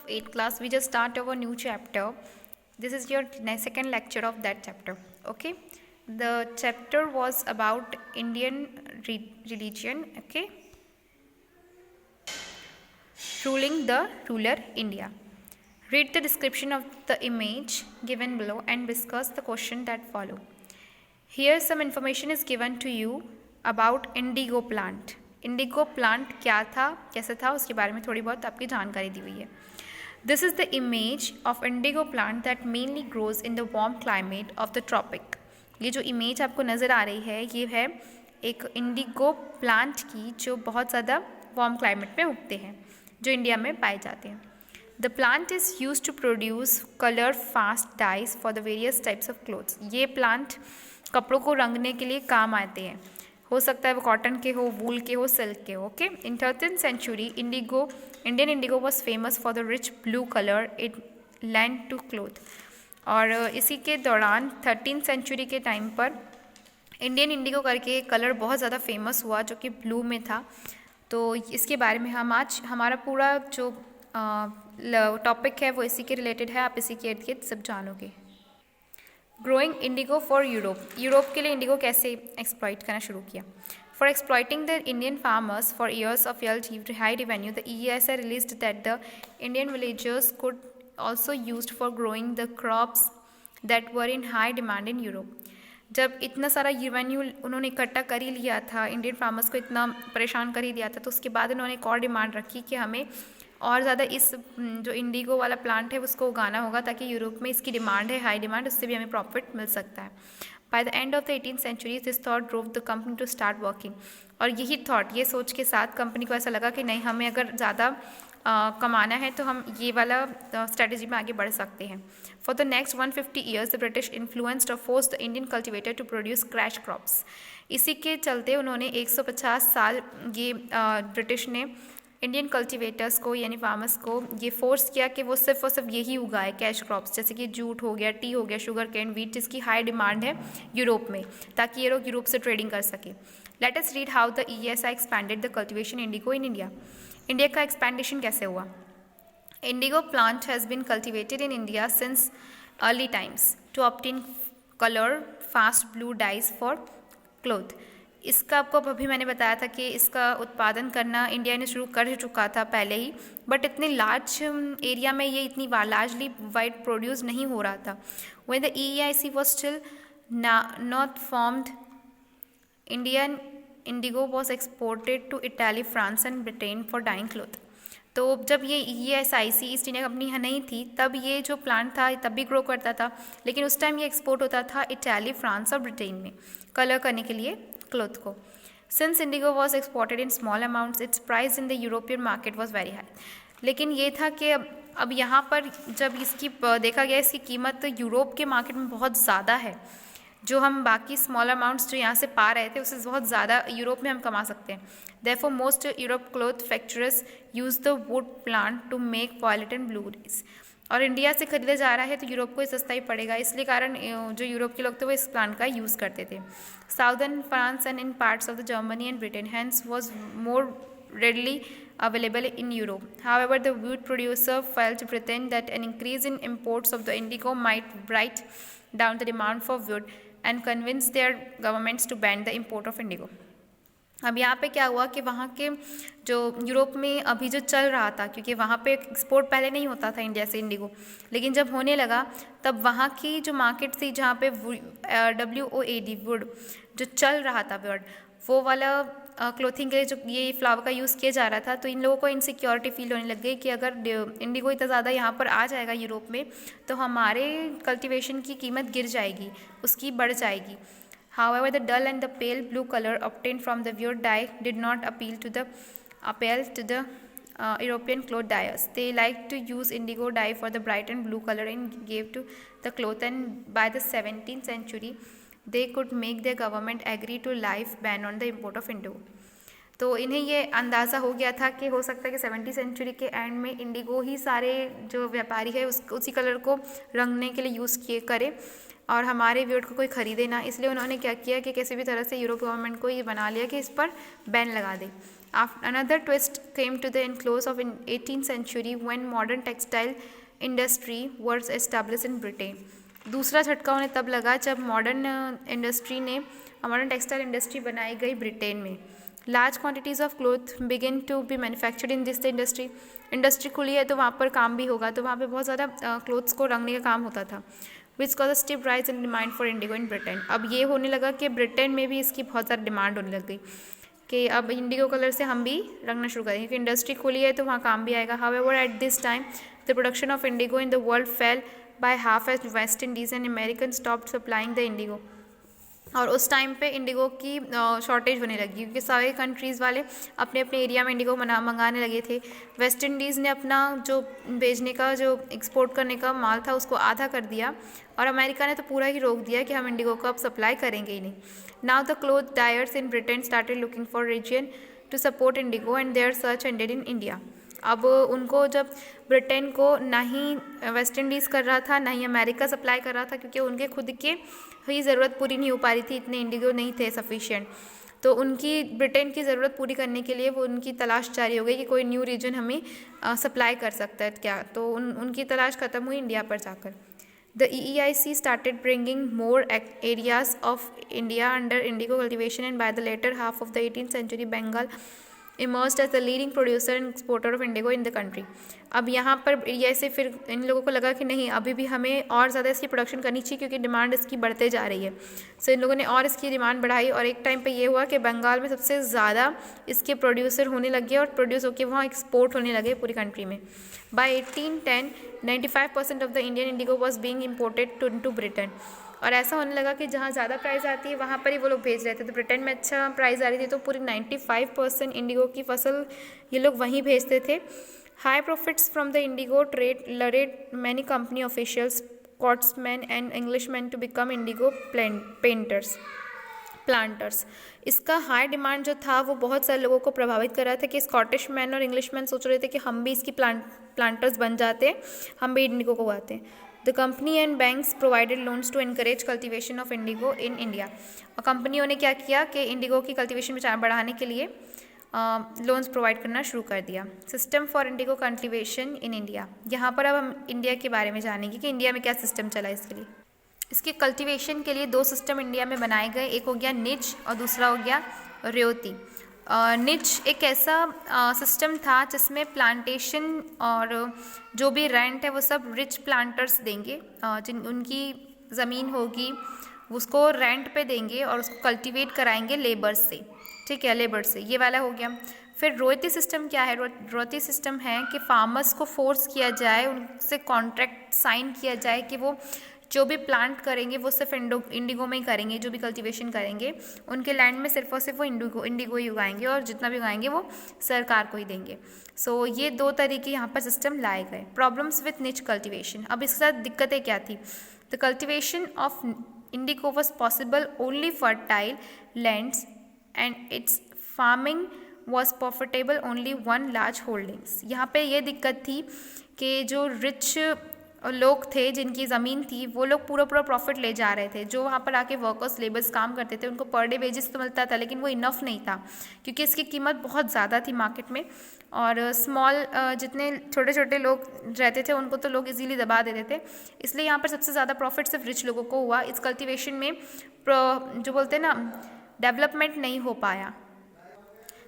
8th class, we just start our new chapter. This is your second lecture of that chapter. Okay, the chapter was about Indian religion. Okay, ruling the ruler India. Read the description of the image given below and discuss the question that follow. Here some information is given to you about indigo plant. Indigo plant क्या था, कैसे था, उसके बारे में थोड़ी बहुत आपकी जानकारी दी हुई है. This is the image of indigo plant that mainly grows in the warm climate of the tropic. ये जो इमेज आपको नज़र आ रही है ये है एक इंडिगो प्लांट की जो बहुत ज़्यादा वार्म क्लाइमेट में उगते हैं, जो इंडिया में पाए जाते हैं. The plant is use to produce colour fast dyes for the various types of clothes. ये प्लांट कपड़ों को रंगने के लिए काम आते हैं. हो सकता है वो कॉटन के हो, वूल के हो, सिल्क के हो. Okay, in 13th century Indian indigo was famous for the rich blue colour it land to cloth. और इसी के दौरान 13th century के टाइम पर इंडियन इंडिगो करके कलर बहुत ज़्यादा फेमस हुआ जो कि ब्लू में था. तो इसके बारे में हम आज हमारा पूरा जो टॉपिक है वो इसी के रिलेटेड है. आप इसी के इर्द गिर्द सब जानोगे. ग्रोइंग इंडिगो फॉर यूरोप के लिए इंडिगो कैसे एक्सप्लॉइट करना शुरू किया. For exploiting the Indian farmers for years of well achieved high revenue the EESI released that the Indian villagers could also used for growing the crops that were in high demand in Europe. जब इतना सारा revenue उन्होंने इकट्ठा कर ही लिया था, Indian farmers को इतना परेशान कर ही दिया था, तो उसके बाद उन्होंने एक और डिमांड रखी कि हमें और ज़्यादा इस जो इंडिगो वाला प्लांट है उसको उगाना होगा ताकि यूरोप में इसकी डिमांड है, हाई डिमांड, उससे भी हमें प्रॉफिट मिल सकता है. By the end of the 18th century this thought drove the company to start working. और यही थॉट, ये सोच के साथ कंपनी को ऐसा लगा कि नहीं, हमें अगर ज़्यादा कमाना है तो हम ये वाला स्ट्रेटजी में आगे बढ़ सकते हैं. For the next 150 years the British influenced और force the Indian cultivator to produce crash crops. इसी के चलते उन्होंने 150 साल ये ब्रिटिश ने इंडियन कल्टिवेटर्स को यानी फार्मर्स को ये फोर्स किया कि वो सिर्फ और सिर्फ यही उगाए कैश क्रॉप्स, जैसे कि जूट हो गया, टी हो गया, शुगर कैन, व्हीट, जिसकी हाई डिमांड है यूरोप में, ताकि ये लोग यूरोप से ट्रेडिंग कर सके. Let us read how the EESI expanded the cultivation indigo in India. India का एक्सपेंडेशन कैसे हुआ. Indigo plant has been cultivated in India since early times to obtain colour fast blue dyes for cloth. इसका आपको अभी मैंने बताया था कि इसका उत्पादन करना इंडिया ने शुरू कर चुका था पहले ही, बट इतने लार्ज एरिया में ये इतनी लार्जली वाइड प्रोड्यूस नहीं हो रहा था. When the EEIC was still not formed, Indian indigo was exported to Italy, France and Britain for dyeing cloth. तो जब ये EESIC ईस्ट इंडिया कंपनी नहीं थी तब ये जो प्लांट था तब भी ग्रो करता था, लेकिन उस टाइम ये एक्सपोर्ट होता था इटाली, फ्रांस और ब्रिटेन में कलर करने के लिए क्लोथ को. Since Indigo was exported in small amounts it's price in the European market was very high. लेकिन ये था कि अब यहाँ पर जब इसकी देखा गया इसकी कीमत तो यूरोप के मार्केट में बहुत ज़्यादा है. जो हम बाकी स्मॉल अमाउंट्स जो यहाँ से पा रहे थे उससे बहुत ज़्यादा यूरोप में हम कमा सकते हैं. Therefore most Europe cloth factories use the wood plant to make violet and blue rays. और इंडिया से खरीदा जा रहा है तो यूरोप को सस्ता ही पड़ेगा, इसलिए कारण जो यूरोप के लोग थे वो इस प्लांट का यूज़ करते थे. Southern France and in parts of the Germany and Britain hence was more readily available in Europe. However, the wood producer failed to pretend that an increase in imports of the indigo might bring down the demand for wood and convince their governments to ban the import of indigo. अब यहाँ पे क्या हुआ कि वहाँ के जो Europe में अभी जो चल रहा था, क्योंकि वहाँ पे एक्सपोर्ट पहले नहीं होता था इंडिया से इंडिगो, लेकिन जब होने लगा तब वहाँ की जो मार्केट थी जहाँ पे WOAD वुड जो चल रहा था वर्ड, वो वाला क्लोथिंग के लिए जो ये फ्लावर का यूज़ किया जा रहा था, तो इन लोगों को इनसिक्योरिटी फील होने लग गई कि अगर इंडिगो इतना ज़्यादा यहाँ पर आ जाएगा यूरोप में तो हमारे कल्टीवेशन की कीमत गिर जाएगी, उसकी बढ़ जाएगी. However, the dull and the pale blue color obtained from the wood dye did not appeal to the European cloth dyers. They liked to use indigo dye for the bright and blue color and gave to the cloth. And by the 17th century, they could make their government agree to life ban on the import of indigo. तो इन्हें ये अंदाज़ा हो गया था कि हो सकता है कि 17th सेंचुरी के एंड में इंडिगो ही सारे जो व्यापारी है उसी कलर को रंगने के लिए यूज़ किए करे और हमारे व्यूड को कोई ख़रीदे ना. इसलिए उन्होंने क्या किया कि किसी भी तरह से यूरोप गवर्नमेंट को ये बना लिया कि इस पर बैन लगा दे. Another twist came to the close of 18th century when modern textile industry was established in Britain. दूसरा झटका उन्हें तब लगा जब मॉडर्न टेक्सटाइल इंडस्ट्री बनाई गई ब्रिटेन में. Large quantities of cloth begin to be manufactured in this industry खुली है तो वहाँ पर काम भी होगा, तो वहाँ पे बहुत ज़्यादा क्लोथ्स को रंगने का काम होता था. Which cause a steep rise in demand for Indigo in Britain. अब ये होने लगा कि ब्रिटेन में भी इसकी बहुत ज़्यादा डिमांड होने लग गई कि अब इंडिगो कलर से हम भी रंगना शुरू करेंगे, क्योंकि इंडस्ट्री खुली है तो वहाँ काम भी आएगा. However at this time the production of indigo in the world fell by half as West Indies and American stopped supplying the indigo. और उस टाइम पे इंडिगो की शॉर्टेज होने लगी क्योंकि सारे कंट्रीज़ वाले अपने अपने एरिया में इंडिगो मंगाने लगे थे. वेस्ट इंडीज़ ने अपना जो भेजने का जो एक्सपोर्ट करने का माल था उसको आधा कर दिया और अमेरिका ने तो पूरा ही रोक दिया कि हम इंडिगो को अब सप्लाई करेंगे ही नहीं. Now the cloth dyers in Britain started looking for reason to support indigo and their search ended in India. अब उनको जब ब्रिटेन को ना ही वेस्ट इंडीज़ कर रहा था ना ही अमेरिका सप्लाई कर रहा था, क्योंकि उनके खुद के ही ज़रूरत पूरी नहीं हो पा रही थी, इतने इंडिगो नहीं थे सफिशिएंट. तो उनकी ब्रिटेन की ज़रूरत पूरी करने के लिए वो उनकी तलाश जारी हो गई कि कोई न्यू रीजन हमें सप्लाई कर सकता है क्या. तो उनकी तलाश ख़त्म हुई इंडिया पर जाकर. The EEIC started bringing more areas of India under indigo cultivation, and by the later half of the 18th century, Bengal emerged as the leading producer and exporter of indigo in the country. अब यहाँ पर ये से फिर इन लोगों को लगा कि नहीं, अभी भी हमें और ज़्यादा इसकी प्रोडक्शन करनी चाहिए क्योंकि डिमांड इसकी बढ़ते जा रही है. सो इन लोगों ने और इसकी डिमांड बढ़ाई और एक टाइम पे ये हुआ कि बंगाल में सबसे ज़्यादा इसके प्रोड्यूसर होने लगे और प्रोड्यूस होकर वहाँ एक्सपोर्ट होने लगे पूरी कंट्री में. By 1810 95% of the Indian indigo was being imported to Britain. और ऐसा होने लगा कि जहाँ ज़्यादा प्राइस आती है वहाँ पर ही वो लोग भेज रहे थे. तो ब्रिटेन में अच्छा प्राइस आ रही थी तो पूरी 95% इंडिगो की फसल ये लोग वहीं भेजते थे. High profits from the indigo trade lured many company officials, Scotsman and Englishman to become indigo planters. इसका हाई डिमांड जो था वो बहुत सारे लोगों को प्रभावित कर रहा था कि स्कॉटिश मैन और इंग्लिश मैन सोच रहे थे कि हम भी इसकी प्लांटर्स बन जाते, हम भी इंडिगो को उगाते हैं. The company and banks provided loans to encourage cultivation of indigo in India. और कंपनियों ने क्या किया कि इंडिगो की कल्टीवेशन बढ़ाने के लिए लोन्स प्रोवाइड करना शुरू कर दिया. System for Indigo cultivation in India. यहाँ पर अब हम इंडिया के बारे में जानेंगे कि इंडिया में क्या सिस्टम चला इसके लिए. इसके कल्टीवेशन के लिए 2 सिस्टम इंडिया में बनाए गए. एक हो गया निच और दूसरा हो गया र्योति. निच एक ऐसा सिस्टम था जिसमें प्लांटेशन और जो भी रेंट है वो सब रिच प्लांटर्स देंगे, जिन उनकी ज़मीन होगी उसको रेंट पे देंगे और उसको कल्टीवेट कराएंगे लेबर्स से. ठीक है, लेबर से. ये वाला हो गया. फिर रोयती सिस्टम क्या है? रोयती सिस्टम है कि फार्मर्स को फोर्स किया जाए, उनसे कॉन्ट्रैक्ट साइन किया जाए कि वो जो भी प्लांट करेंगे वो सिर्फ इंडिगो में ही करेंगे. जो भी कल्टीवेशन करेंगे उनके लैंड में सिर्फ और सिर्फ वो इंडिगो ही उगाएंगे और जितना भी उगाएंगे वो सरकार को ही देंगे. सो ये 2 तरीके यहाँ पर सिस्टम लाए गए. प्रॉब्लम्स विथ निच कल्टीवेशन. अब इसके साथ दिक्कतें क्या थी? The cultivation of Indigo was possible only fertile lands and it's farming was profitable only 1 large holdings. यहाँ पे ये दिक्कत थी कि जो रिच लोग थे जिनकी ज़मीन थी वो लोग पूरा प्रॉफिट ले जा रहे थे. जो वहाँ पर आके वर्कर्स लेबर्स काम करते थे उनको पर डे वेजेस तो मिलता था, लेकिन वो इनफ नहीं था क्योंकि इसकी कीमत बहुत ज़्यादा थी मार्केट में. और स्मॉल जितने छोटे छोटे लोग रहते थे उनको तो लोग इजीली दबा देते थे. इसलिए यहाँ पर सबसे ज़्यादा प्रॉफिट सिर्फ रिच लोगों को हुआ. इस कल्टीवेशन में जो बोलते हैं ना डेवलपमेंट नहीं हो पाया.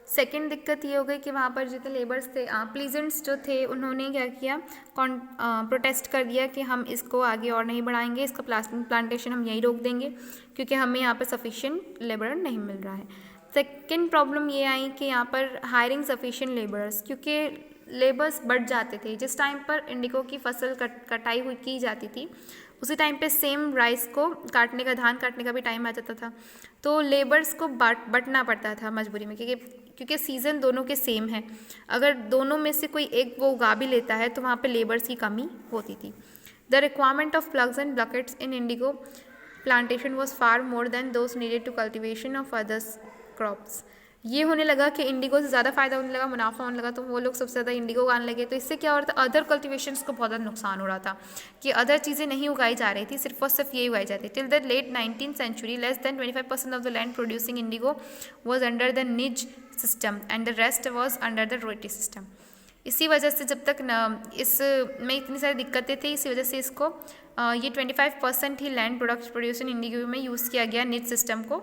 सेकेंड दिक्कत ये हो गई कि वहाँ पर जितने लेबर्स थे, प्लीजेंट्स जो थे, उन्होंने क्या किया, प्रोटेस्ट कर दिया कि हम इसको आगे और नहीं बढ़ाएंगे, इसका प्लांटेशन हम यहीं रोक देंगे क्योंकि हमें यहाँ पर सफिशिएंट लेबर नहीं मिल रहा है. सेकेंड प्रॉब्लम ये आई कि यहाँ पर हायरिंग सफिशिएंट लेबर्स, क्योंकि लेबर्स बढ़ जाते थे. जिस टाइम पर इंडिगो की फसल कटाई हुई की जाती थी उसी टाइम पे सेम राइस को काटने का, धान काटने का भी टाइम आ जाता था, तो लेबर्स को बंटना पड़ता था मजबूरी में क्योंकि सीज़न दोनों के सेम है. अगर दोनों में से कोई एक वो उगा भी लेता है तो वहाँ पे लेबर्स की कमी होती थी. The requirement of plugs and buckets in indigo plantation was far more than those needed to cultivation of others crops. ये होने लगा कि इंडिगो से ज़्यादा फ़ायदा होने लगा, मुनाफा होने लगा, तो वो लोग सबसे ज़्यादा इंडिगो उगाने लगे। तो इससे क्या हो रहा था, अदर कल्टिवेशंस को बहुत ज़्यादा नुकसान हो रहा था कि अदर चीज़ें नहीं उगाई जा रही थी, सिर्फ और सिर्फ ये उगाई जाती थी। Till the late 19th century less than 25% of the land producing indigo was under the nij system and the rest was under the ryoti system. इसी वजह से जब तक इसमें इतनी सारी दिक्कतें थी, इसी वजह से इसको ये 25% ही लैंड प्रोड्यूस इंडिगो में यूज़ किया गया निज सिस्टम को,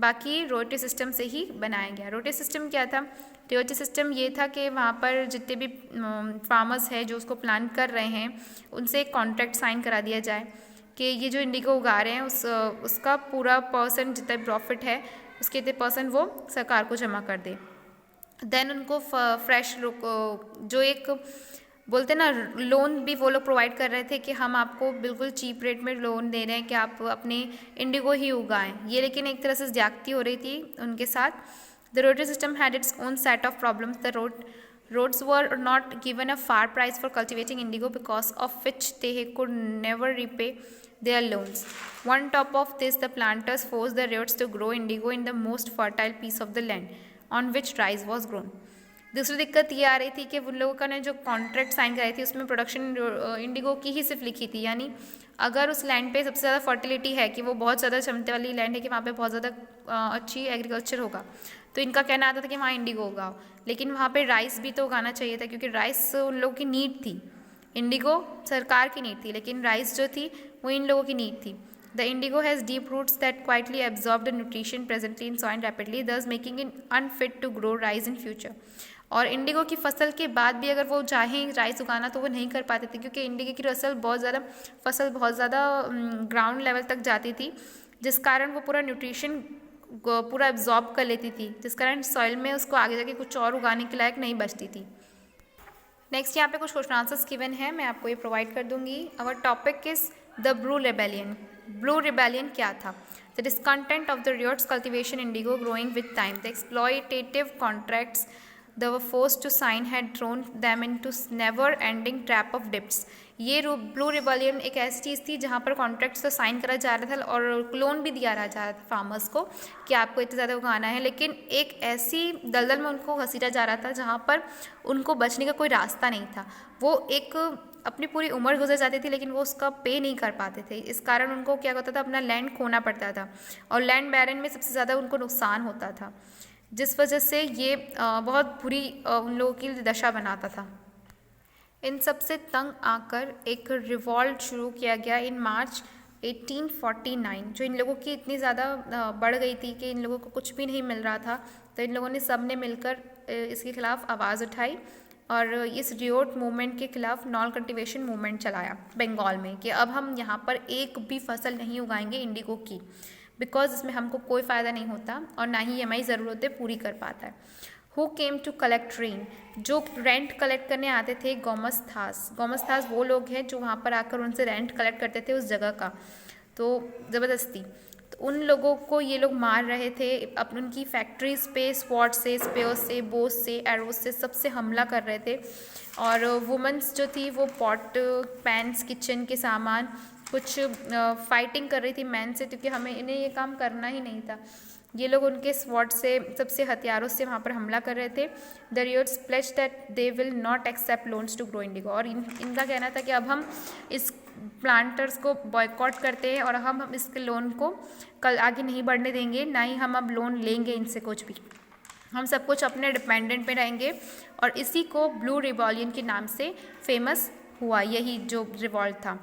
बाकी रोटी सिस्टम से ही बनाया गया। रोटी सिस्टम क्या था? रोटी सिस्टम ये था कि वहाँ पर जितने भी फार्मर्स हैं जो उसको प्लान कर रहे हैं, उनसे एक कॉन्ट्रैक्ट साइन करा दिया जाए कि ये जो इंडिगो उगा रहे हैं उसका पूरा परसेंट जितना प्रॉफिट है उसके इतने परसेंट वो सरकार को जमा कर दे। देन उनको फ्रेश जो एक बोलते ना लोन भी वो लोग प्रोवाइड कर रहे थे कि हम आपको बिल्कुल चीप रेट में लोन दे रहे हैं कि आप अपने इंडिगो ही उगाएं। ये लेकिन एक तरह से ज्यादती हो रही थी उनके साथ। The rotary system had its own set of problems. The roads were not given a fair price for cultivating indigo, because of which they could never repay their loans. On top of this, the planters forced the roads to grow indigo in the most fertile piece of the land on which rice was grown. दूसरी दिक्कत ये आ रही थी कि उन लोगों का ने जो कॉन्ट्रैक्ट साइन कराई थी उसमें प्रोडक्शन इंडिगो की ही सिर्फ लिखी थी, यानी अगर उस लैंड पे सबसे ज़्यादा फर्टिलिटी है कि वो बहुत ज़्यादा क्षमता वाली लैंड है कि वहाँ पे बहुत ज़्यादा अच्छी एग्रीकल्चर होगा, तो इनका कहना आता था कि वहाँ इंडिगो उगाओ। लेकिन वहाँ पे राइस भी तो उगाना चाहिए था, क्योंकि राइस उन लोगों की नीड थी। इंडिगो सरकार की नीड थी, लेकिन राइस जो थी वो इन लोगों की नीड थी। The indigo has deep roots that quietly absorb the nutrition presently in soil rapidly, thus making it unfit to grow rice in future. और इंडिगो की फसल के बाद भी अगर वो चाहें राइस उगाना तो वो नहीं कर पाते थे, क्योंकि इंडिगो की फसल बहुत ज़्यादा ग्राउंड लेवल तक जाती थी, जिस कारण वो पूरा न्यूट्रिशन पूरा एब्जॉर्ब कर लेती थी, जिस कारण सॉइल में उसको आगे जाके कुछ और उगाने के लायक नहीं बचती थी। नेक्स्ट यहाँ पे कुछ क्वेश्चन आंसर्स गिवन है, मैं आपको ये प्रोवाइड कर दूंगी। Our topic is the blue rebellion. Blue rebellion क्या था? The discontent of the ryots cultivation indigo growing with time, the exploitative contracts they were forced to sign had thrown them into never ending trap of debts. ये blue rebellion एक ऐसी चीज़ थी जहाँ पर contracts तो sign करा जा रहा था और लोन भी दिया जा रहा था फार्मर्स को कि आपको इतना ज़्यादा उगाना है, लेकिन एक ऐसी दलदल में उनको घसीटा जा रहा था जहाँ पर उनको बचने का कोई रास्ता नहीं था। वो एक अपनी पूरी उम्र गुजर जाती थी लेकिन वो उसका पे नहीं कर पाते थे। इस कारण उनको क्या होता था, अपना लैंड खोना पड़ता था और लैंड बैरन में सबसे ज़्यादा उनको नुकसान होता था, जिस वजह से ये बहुत बुरी उन लोगों की दशा बनाता था। इन सब से तंग आकर एक रिवॉल्ट शुरू किया गया इन मार्च 1849, जो इन लोगों की इतनी ज़्यादा बढ़ गई थी कि इन लोगों को कुछ भी नहीं मिल रहा था। तो इन लोगों ने सब ने मिलकर इसके खिलाफ आवाज़ उठाई और इस रियोट मूवमेंट के खिलाफ नॉन कल्टिवेशन मूवमेंट चलाया बंगाल में कि अब हम यहाँ पर एक भी फसल नहीं उगाएंगे इंडिगो की, बिकॉज इसमें हमको कोई फ़ायदा नहीं होता और ना ही ये हमारी ज़रूरतें पूरी कर पाता है। Who came to collect rent? जो रेंट कलेक्ट करने आते थे गोमस्थास वो लोग हैं जो वहाँ पर आकर उनसे रेंट कलेक्ट करते थे उस जगह का, तो ज़बरदस्ती। तो उन लोगों को ये लोग मार रहे थे, अपनी उनकी फैक्ट्रीज पे स्वॉर्ड से, स्पेयर्स से, बोस से, एरोज से सबसे हमला कर रहे थे। और वुमेंस जो थी वो पॉट पैंस किचन के सामान कुछ फाइटिंग कर रही थी मैन से, क्योंकि इन्हें ये काम करना ही नहीं था। ये लोग उनके स्वॉर्ड से सबसे हथियारों से वहाँ पर हमला कर रहे थे। The ryots pledge that they will not accept loans to grow indigo, और इनका कहना था कि अब हम इस प्लांटर्स को बॉयकॉट करते हैं और हम इसके लोन को कल आगे नहीं बढ़ने देंगे, ना ही हम अब लोन लेंगे इनसे कुछ भी, हम सब कुछ अपने डिपेंडेंट पे रहेंगे। और इसी को ब्लू रिबेलियन के नाम से फेमस हुआ, यही जो रिवॉल्ट था।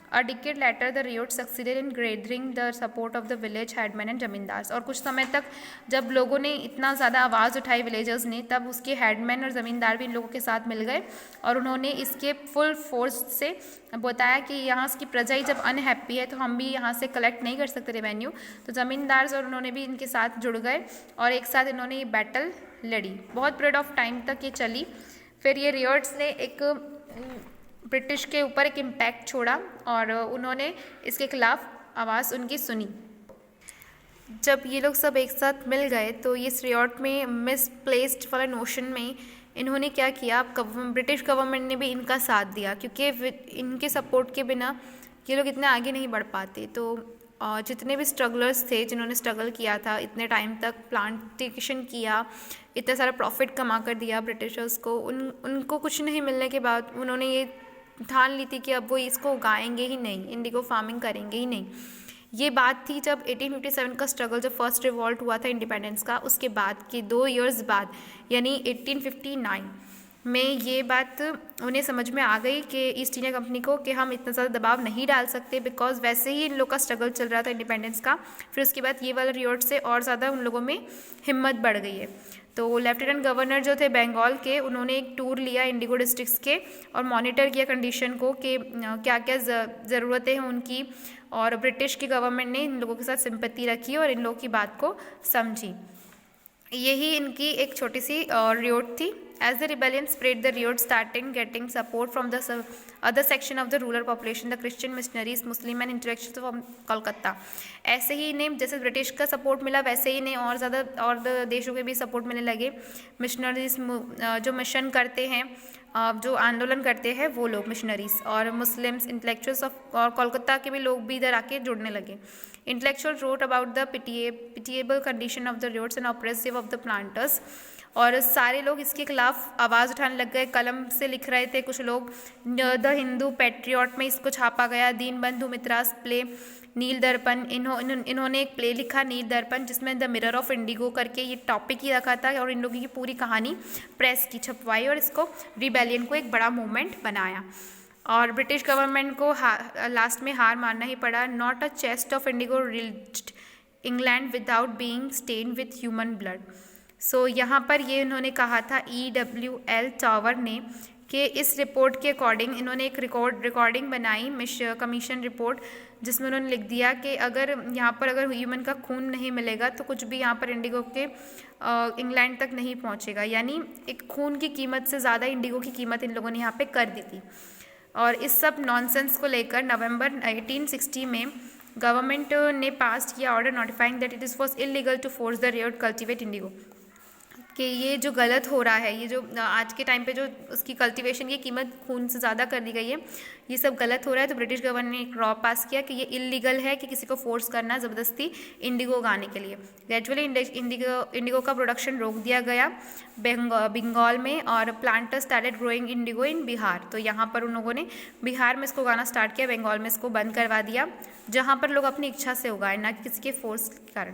A decade later, the riot succeeded in gathering the support of the village headmen and zamindars, और कुछ समय तक जब लोगों ने इतना ज़्यादा आवाज़ उठाई विलेजर्स ने, तब उसके हेडमैन और ज़मींदार भी इन लोगों के साथ मिल गए और उन्होंने इसके फुल फोर्स से बताया कि यहाँ की प्रजा ही जब अनहैप्पी है तो हम भी यहाँ से कलेक्ट नहीं कर सकते रेवेन्यू। तो ज़मींदार्स और उन्होंने भी इनके साथ जुड़ गए और एक साथ इन्होंने ये बैटल लड़ी। बहुत पीरियड ऑफ टाइम तक ये चली। फिर ये रियोट्स ने एक ब्रिटिश के ऊपर एक इम्पैक्ट छोड़ा और उन्होंने इसके खिलाफ आवाज़ उनकी सुनी। जब ये लोग सब एक साथ मिल गए तो इस रियोट में मिसप्लेस्ड वाला नोशन में इन्होंने क्या किया, ब्रिटिश गवर्नमेंट ने भी इनका साथ दिया, क्योंकि इनके सपोर्ट के बिना ये लोग इतने आगे नहीं बढ़ पाते। तो जितने भी स्ट्रगलर्स थे जिन्होंने स्ट्रगल किया था इतने टाइम तक, प्लांटेशन किया, इतना सारा प्रॉफिट कमा कर दिया ब्रिटिशर्स को, उनको कुछ नहीं मिलने के बाद उन्होंने ये ठान ली थी कि अब वो इसको उगाएंगे ही नहीं, इंडिगो फार्मिंग करेंगे ही नहीं। ये बात थी जब 1857 का स्ट्रगल, जब फर्स्ट रिवॉल्ट हुआ था इंडिपेंडेंस का, उसके बाद के 2 इयर्स बाद यानी 1859 में ये बात उन्हें समझ में आ गई कि ईस्ट इंडिया कंपनी को कि हम इतना ज़्यादा दबाव नहीं डाल सकते, बिकॉज वैसे ही इन लोग का स्ट्रगल चल रहा था इंडिपेंडेंस का। फिर उसके बाद ये वाला रिवॉल्ट से और ज़्यादा उन लोगों में हिम्मत बढ़ गई है। तो लेफ्टिनेंट गवर्नर जो थे बंगाल के, उन्होंने एक टूर लिया इंडिगो डिस्ट्रिक्ट्स के और मॉनिटर किया कंडीशन को कि क्या क्या ज़रूरतें हैं उनकी, और ब्रिटिश की गवर्नमेंट ने इन लोगों के साथ सिंपैथी रखी और इन लोगों की बात को समझी। यही इनकी एक छोटी सी रिवॉल्ट थी। As the rebellion spread, the riot started getting support from the other section of the rural population, the Christian missionaries, Muslim and intellectuals from Kolkata. ऐसे ही इन्हें जैसे ब्रिटिश का सपोर्ट मिला वैसे ही इन्हें और ज़्यादा और देशों के भी सपोर्ट मिलने लगे। मिशनरीज जो मिशन करते हैं, जो आंदोलन करते हैं वो लोग मिशनरीज, और मुस्लिम्स, इंटेलेक्चुअल्स और कोलकाता के भी लोग भी इधर आके जुड़ने लगे। Intellectual wrote about the pitiable condition of the ryots and oppressive of the planters, और सारे लोग इसके खिलाफ आवाज़ उठाने लग गए, कलम से लिख रहे थे कुछ लोग। द हिंदू पैट्रियट में इसको छापा गया। दीनबंधु मित्रास प्ले, नील दर्पण, इन्होंने एक प्ले लिखा नील दर्पण, जिसमें द मिरर ऑफ इंडिगो करके ये टॉपिक ही रखा था, और इन लोगों की पूरी कहानी प्रेस की छपवाई और इसको रिबेलियन को एक बड़ा मूवमेंट बनाया। और ब्रिटिश गवर्नमेंट को लास्ट में हार मानना ही पड़ा। Not a chest of indigo reached England without being stained with human blood. So यहाँ पर ये इन्होंने कहा था EWL टावर ने कि इस रिपोर्ट के अकॉर्डिंग इन्होंने एक रिकॉर्डिंग बनाई कमीशन रिपोर्ट, जिसमें उन्होंने लिख दिया कि अगर यहाँ पर अगर ह्यूमन का खून नहीं मिलेगा तो कुछ भी यहाँ पर इंडिगो के इंग्लैंड तक नहीं पहुँचेगा। यानी एक खून की कीमत से ज़्यादा इंडिगो की कीमत इन लोगों ने यहाँ पे कर दी थी। और इस सब नॉनसेंस को लेकर नवंबर 1860 में गवर्नमेंट ने पास किया order notifying that it was illegal to force the ryot cultivate indigo, कि ये जो गलत हो रहा है, ये जो आज के टाइम पे जो उसकी कल्टीवेशन की कीमत खून से ज़्यादा कर दी गई है, ये सब गलत हो रहा है। तो ब्रिटिश गवर्नमेंट ने एक लॉ पास किया कि ये इलीगल है कि किसी को फोर्स करना ज़बरदस्ती इंडिगो उगाने के लिए। ग्रेजुअली इंडिगो का प्रोडक्शन रोक दिया गया बंगाल में, और प्लांटर्स स्टार्टेड ग्रोइंग इंडिगो इन बिहार। तो यहाँ पर उन लोगों ने बिहार में इसको उगाना स्टार्ट किया, बंगाल में इसको बंद करवा दिया, जहाँ पर लोग अपनी इच्छा से उगाए, ना कि किसी के फोर्स के कारण।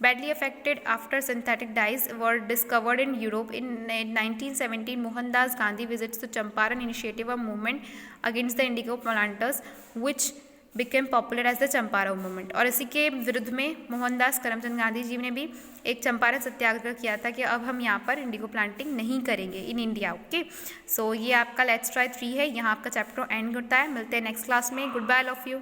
Badly affected after synthetic dyes were discovered in Europe in 1917, Mohandas Gandhi visits the Champaran Initiative, a movement against the indigo planters, which became popular as the Champaran movement। और इसी के विरुद्ध में मोहनदास करमचंद गांधी जी ने भी एक चंपारण सत्याग्रह किया था कि अब हम यहाँ पर इंडिगो प्लांटिंग नहीं करेंगे इन इंडिया। ओके, सो ये आपका लेट्स ट्राई 3 है, यहाँ आपका चैप्टर एंड होता है। मिलते हैं नेक्स्ट क्लास में। Good bye all of you.